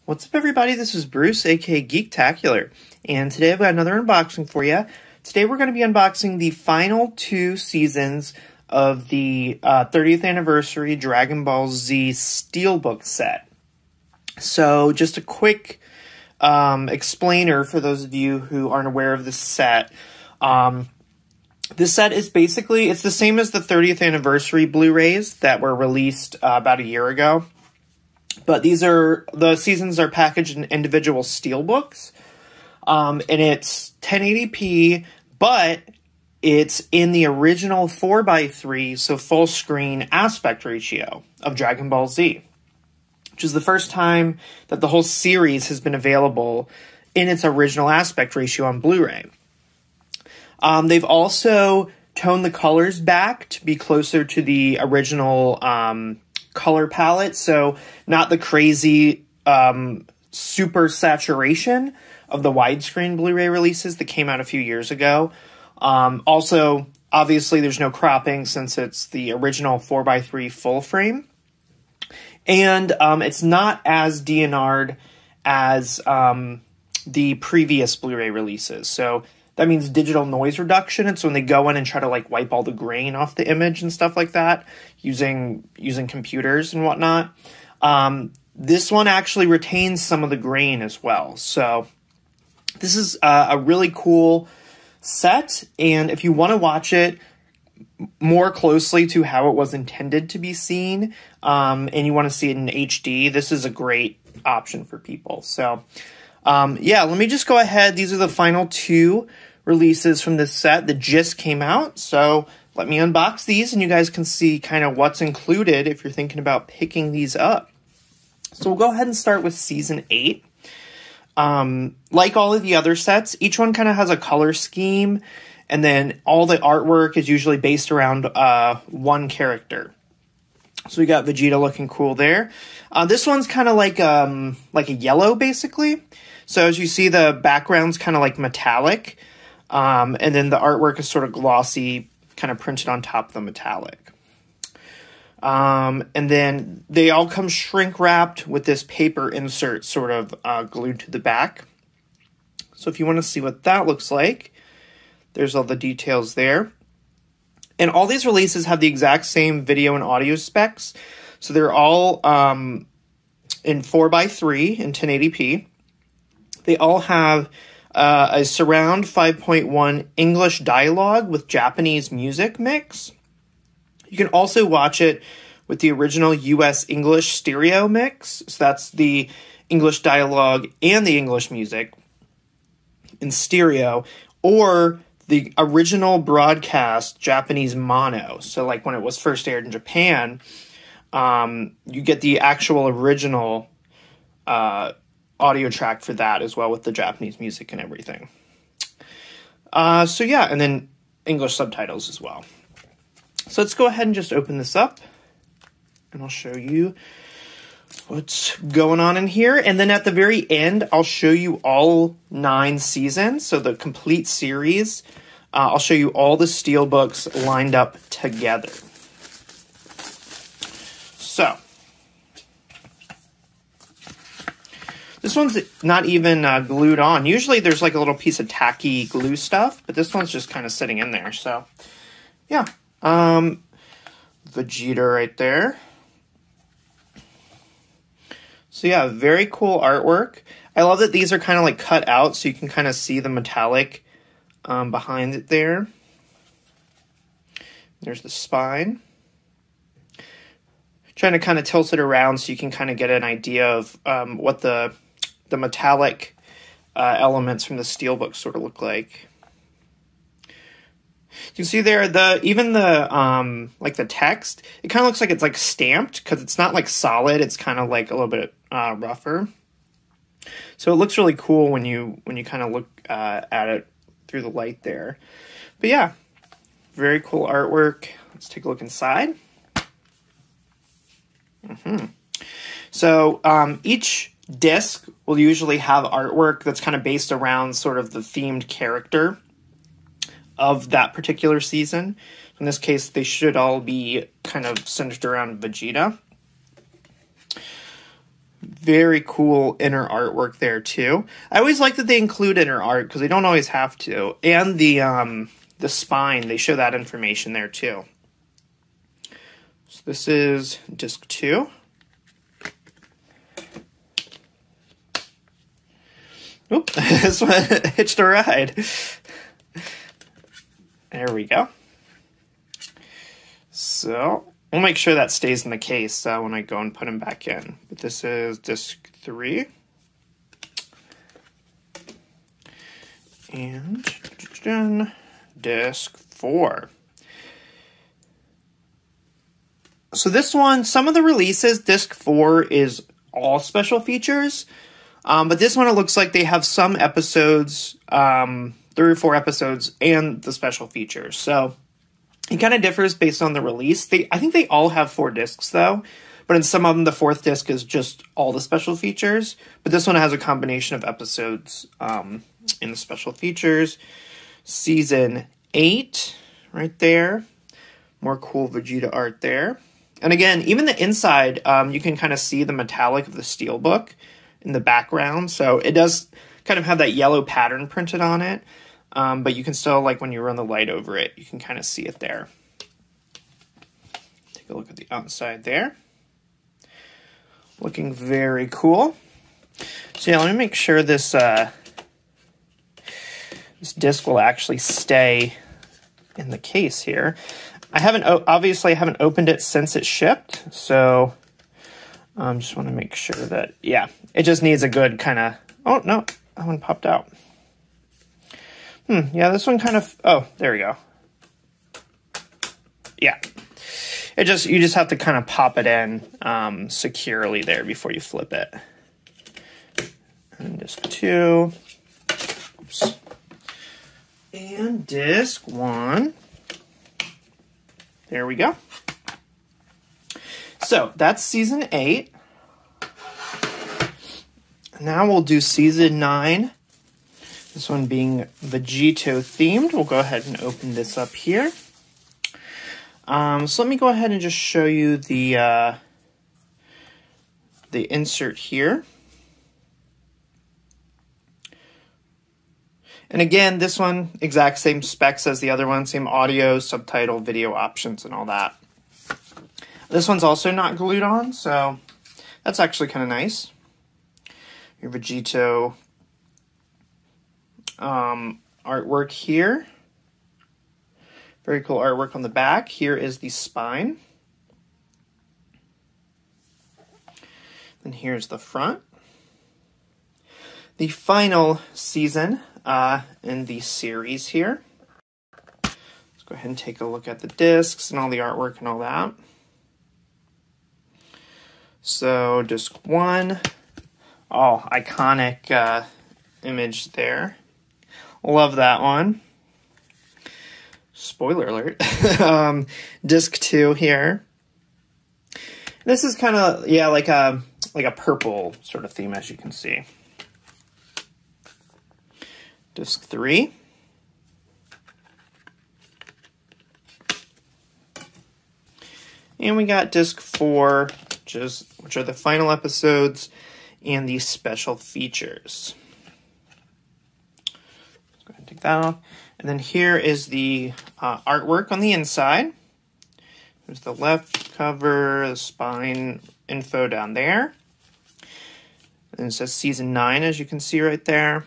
What's up, everybody? This is Bruce, aka Geektacular, and today I've got another unboxing for you. Today we're going to be unboxing the final 2 seasons of the 30th anniversary Dragon Ball Z Steelbook set. So just a quick explainer for those of you who aren't aware of this set. This set is basically, it's the same as the 30th anniversary Blu-rays that were released about a year ago. But the seasons are packaged in individual steelbooks, and it's 1080p, but it's in the original 4:3, so full screen aspect ratio of Dragon Ball Z, which is the first time that the whole series has been available in its original aspect ratio on Blu-ray. They've also toned the colors back to be closer to the original color palette, so not the crazy super saturation of the widescreen Blu-ray releases that came out a few years ago. Also, obviously, there's no cropping since it's the original 4:3 full frame, and it's not as DNR'd as the previous Blu-ray releases. So that means digital noise reduction. It's when they go in and try to like wipe all the grain off the image and stuff like that using computers and whatnot. This one actually retains some of the grain as well. So this is a really cool set. And if you want to watch it more closely to how it was intended to be seen, and you want to see it in HD, this is a great option for people. So yeah, let me just go ahead. These are the final 2 releases from this set that just came out. So let me unbox these and you guys can see kind of what's included if you're thinking about picking these up. So we'll go ahead and start with Season 8. Like all of the other sets, each one kind of has a color scheme, and then all the artwork is usually based around one character. So we got Vegeta looking cool there. This one's kind of like a yellow, basically. So as you see, the background's kind of like metallic, and then the artwork is sort of glossy, kind of printed on top of the metallic. And then they all come shrink wrapped with this paper insert sort of glued to the back. So if you want to see what that looks like, there's all the details there. And all these releases have the exact same video and audio specs. So they're all in 4:3 in 1080p. They all have a surround 5.1 English dialogue with Japanese music mix. You can also watch it with the original US English stereo mix. So that's the English dialogue and the English music in stereo, or the original broadcast Japanese mono. So like when it was first aired in Japan, you get the actual original audio track for that as well with the Japanese music and everything. So yeah, and then English subtitles as well. So let's go ahead and just open this up and I'll show you what's going on in here. And then at the very end, I'll show you all 9 seasons. So the complete series. I'll show you all the steelbooks lined up together. So this one's not even glued on. Usually there's like a little piece of tacky glue stuff, but this one's just kind of sitting in there. So yeah, Vegeta right there. So yeah, very cool artwork. I love that these are kind of like cut out so you can kind of see the metallic behind it there. There's the spine. Trying to kind of tilt it around so you can kind of get an idea of what the metallic elements from the steelbook sort of look like. You can see there even the like the text, it kind of looks like it's like stamped because it's not like solid. It's kind of like a little bit rougher. So it looks really cool when you kind of look at it through the light there. But yeah, very cool artwork. Let's take a look inside. So each disc will usually have artwork that's kind of based around sort of the themed character of that particular season. In this case, they should all be kind of centered around Vegeta. Very cool inner artwork there too. I always like that they include inner art because they don't always have to. And the spine, they show that information there too. So this is disc 2. Oop, this one hitched a ride. There we go. So we'll make sure that stays in the case when I go and put them back in. But this is disc 3. And disc 4. So this one, some of the releases, disc 4 is all special features. But this one, it looks like they have some episodes, 3 or 4 episodes, and the special features. So it kind of differs based on the release. I think they all have 4 discs, though. But in some of them, the 4th disc is just all the special features. But this one has a combination of episodes in the special features. Season 8, right there. More cool Vegeta art there. And again, even the inside, you can kind of see the metallic of the Steelbook in the background. So it does kind of have that yellow pattern printed on it. But you can still, like when you run the light over it, you can kind of see it there. Take a look at the outside there. Looking very cool. So yeah, let me make sure this this disc will actually stay in the case here. Obviously I haven't opened it since it shipped, so just want to make sure that, yeah, it just needs a good kind of, oh no, that one popped out. Yeah, this one kind of, oh, there we go. Yeah, you just have to kind of pop it in securely there before you flip it. And disc 2, oops. And disc 1. There we go. So that's season 8. Now we'll do season 9. This one being Vegito themed. We'll go ahead and open this up here. So let me go ahead and just show you the insert here. And again, this one, exact same specs as the other one, same audio, subtitle, video options, and all that. This one's also not glued on, so that's actually kind of nice. Your Vegito artwork here. Very cool artwork on the back. Here is the spine. And here's the front. The final season in the series here. Let's go ahead and take a look at the discs and all the artwork and all that. So disc 1, oh, iconic image there. Love that one. Spoiler alert. Disc 2 here. This is kind of, yeah, like a purple sort of theme, as you can see. Disc 3. And we got disc 4, which are the final episodes and the special features. Let's go ahead and take that off. And then here is the artwork on the inside. There's the left cover, the spine info down there. And it says season 9, as you can see right there.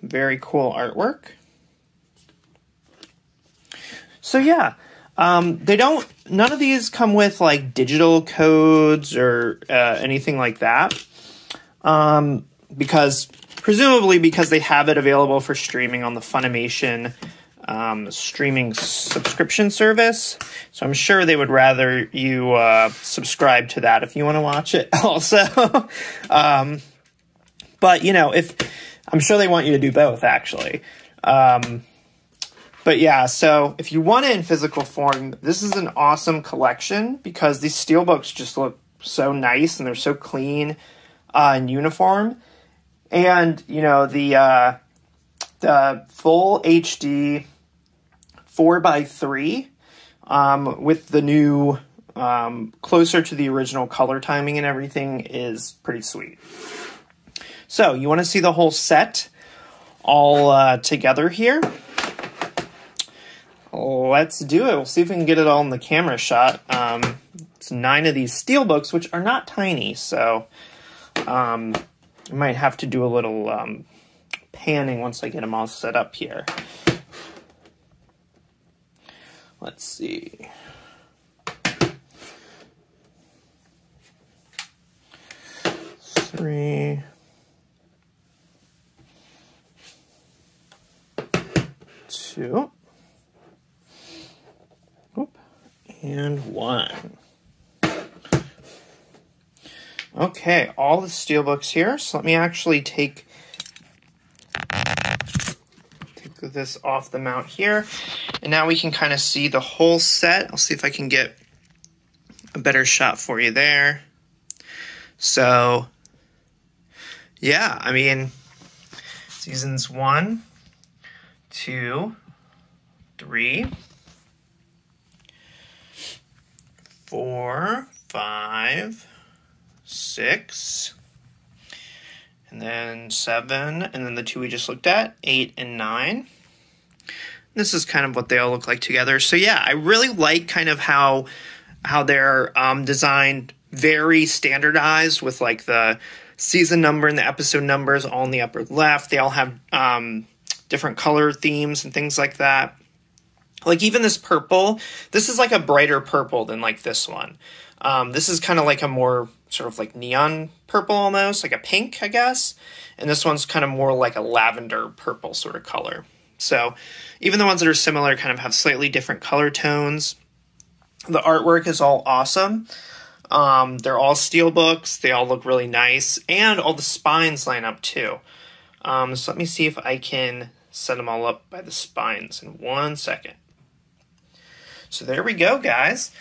Very cool artwork. So yeah, none of these come with like digital codes or anything like that. Presumably because they have it available for streaming on the Funimation streaming subscription service. So I'm sure they would rather you subscribe to that if you want to watch it also. But, you know, I'm sure they want you to do both, actually. But yeah, so if you want it in physical form, this is an awesome collection because these steelbooks just look so nice and they're so clean and uniform. And, you know, the full HD 4x3 with the new closer to the original color timing and everything is pretty sweet. So you want to see the whole set all together here? Let's do it. We'll see if we can get it all in the camera shot. It's 9 of these Steelbooks, which are not tiny, so I might have to do a little panning once I get them all set up here. Let's see. Three. 2. And 1. Okay, all the Steelbooks here. So let me actually take this off the mount here. And now we can kind of see the whole set. I'll see if I can get a better shot for you there. So, yeah, I mean, seasons 1, 2, 3, 4, 5, 6, and then 7, and then the 2 we just looked at, 8 and 9. This is kind of what they all look like together. So yeah, I really like kind of how they're designed, very standardized with like the season number and the episode numbers all in the upper left. They all have different color themes and things like that. Like even this purple, this is like a brighter purple than like this one. This is kind of like a more sort of like neon purple almost, like a pink, I guess. And this one's kind of more like a lavender purple sort of color. So even the ones that are similar kind of have slightly different color tones. The artwork is all awesome. They're all Steelbooks. They all look really nice. And all the spines line up too. So let me see if I can set them all up by the spines in 1 second. So there we go, guys.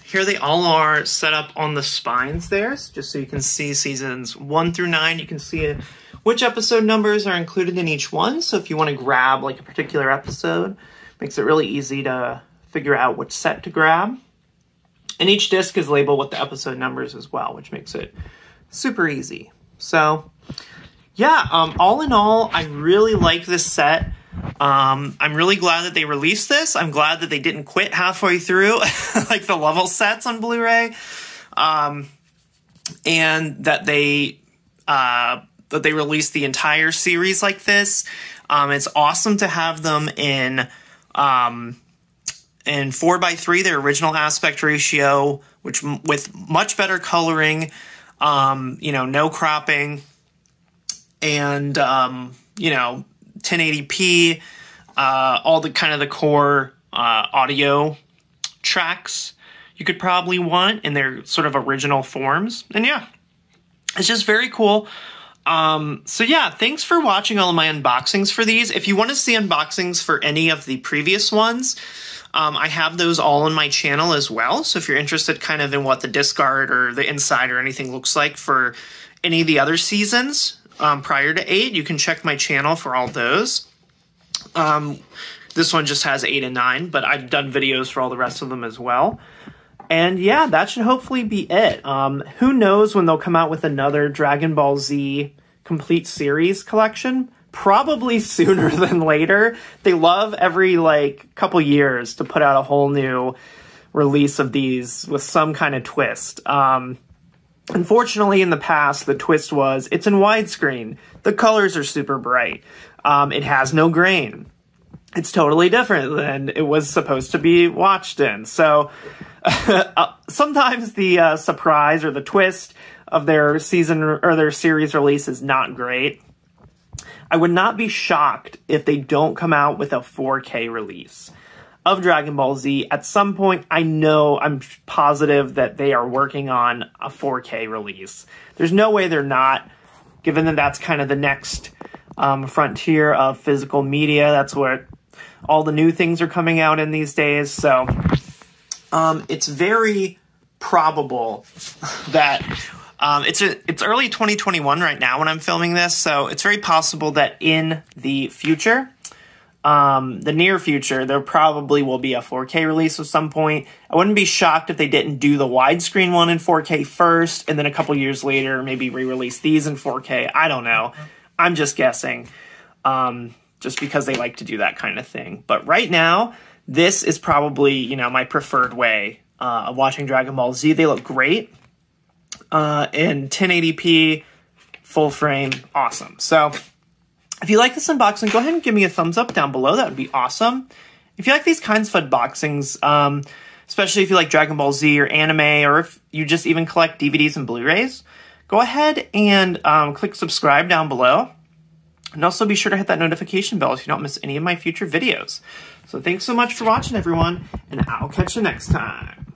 Here they all are set up on the spines there, just so you can see seasons 1 through 9. You can see which episode numbers are included in each one. So if you want to grab like a particular episode, makes it really easy to figure out which set to grab. And each disc is labeled with the episode numbers as well, which makes it super easy. So yeah, all in all, I really like this set. I'm really glad that they released this. I'm glad that they didn't quit halfway through, like the level sets on Blu-ray, and that they released the entire series like this. It's awesome to have them in 4:3, their original aspect ratio, which with much better coloring, you know, no cropping, and 1080p, all the kind of the core audio tracks you could probably want in their sort of original forms. And yeah, it's just very cool. So yeah, thanks for watching all of my unboxings for these. If you want to see unboxings for any of the previous ones, I have those all on my channel as well. So if you're interested kind of in what the disc art or the inside or anything looks like for any of the other seasons prior to 8, you can check my channel for all those. This one just has 8 and 9, but I've done videos for all the rest of them as well. And yeah, that should hopefully be it. Who knows when they'll come out with another Dragon Ball Z complete series collection? Probably sooner than later. They love every like couple years to put out a whole new release of these with some kind of twist. Unfortunately, in the past, the twist was it's in widescreen. The colors are super bright. It has no grain. It's totally different than it was supposed to be watched in. So sometimes the surprise or the twist of their season or their series release is not great. I would not be shocked if they don't come out with a 4K release of Dragon Ball Z. At some point, I'm positive that they are working on a 4K release. There's no way they're not, given that that's kind of the next frontier of physical media. That's what all the new things are coming out in these days. So it's very probable that it's early 2021 right now when I'm filming this. So it's very possible that in the future, the near future, there probably will be a 4K release at some point. I wouldn't be shocked if they didn't do the widescreen one in 4K first, and then a couple years later, maybe re-release these in 4K. I don't know. I'm just guessing, just because they like to do that kind of thing. But right now, this is probably, you know, my preferred way of watching Dragon Ball Z. They look great in 1080p, full frame, awesome. So if you like this unboxing, go ahead and give me a thumbs up down below. That would be awesome. If you like these kinds of unboxings, especially if you like Dragon Ball Z or anime, or if you just even collect DVDs and Blu-rays, go ahead and click subscribe down below. And also be sure to hit that notification bell so you don't miss any of my future videos. So thanks so much for watching, everyone, and I'll catch you next time.